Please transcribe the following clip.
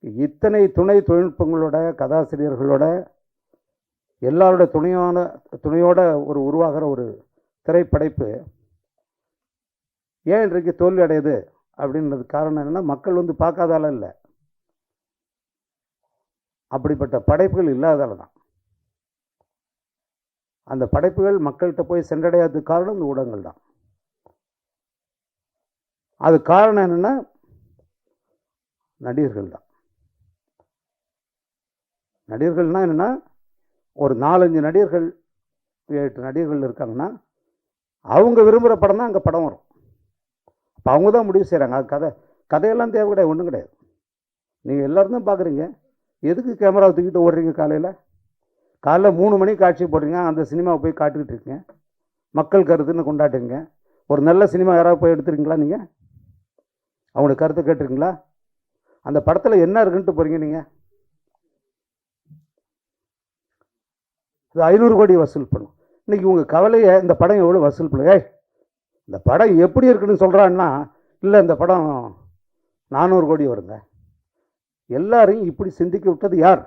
இத்தனை துணை தொழில்நுட்பங்களோட, கதாசிரியர்களோட, எல்லாரோட துணையோட ஒரு உருவாகிற ஒரு திரைப்படைப்பு ஏன் இன்றைக்கு தோல்வி அடையுது அப்படின்றது காரணம் என்னென்னா, மக்கள் வந்து பார்க்காதால இல்லை, அப்படிப்பட்ட படைப்புகள் இல்லாதால தான். அந்த படைப்புகள் மக்கள்கிட்ட போய் சென்றடையாததுக்கு காரணம் இந்த ஊடகங்கள் தான். அது காரணம் என்னென்னா, நடிகர்கள் தான். நடிகர்கள்னால் என்னென்னா, ஒரு 4-5 நடிகர்கள் 8 நடிகர்கள் இருக்காங்கன்னா, அவங்க விரும்புகிற படம் தான் அங்கே படம் வரும். அப்போ அவங்க தான் முடிவு செய்கிறாங்க. அது கதையெல்லாம் தேவை கிடையாது, ஒன்றும் கிடையாது. நீங்கள் எல்லோரும் தான் பார்க்குறீங்க. எதுக்கு கேமராவை தூக்கிட்டு ஓடுறீங்க? காலைல 3 மணிக்கு காட்சி போடுறீங்க, அந்த சினிமாவை போய் காட்டுக்கிட்டு இருக்கீங்க, மக்கள் கருத்துன்னு கொண்டாடுறீங்க. ஒரு நல்ல சினிமா யாராவது போய் எடுத்துருக்கீங்களா? நீங்கள் அவங்களுடைய கருத்தை கேட்டுருக்கீங்களா? அந்த படத்தில் என்ன இருக்குன்ட்டு போகிறீங்க நீங்கள்? 500 கோடி வசூல் பண்ணும். இன்றைக்கி உங்கள் கவலையை இந்த படம் எவ்வளோ வசூல் பண்ணுங்க, இந்த படம் எப்படி இருக்குன்னு சொல்கிறான்னா, இல்லை இந்த படம் 400 கோடி வருங்க. எல்லாரையும் இப்படி சிந்திக்க விட்டது யார்?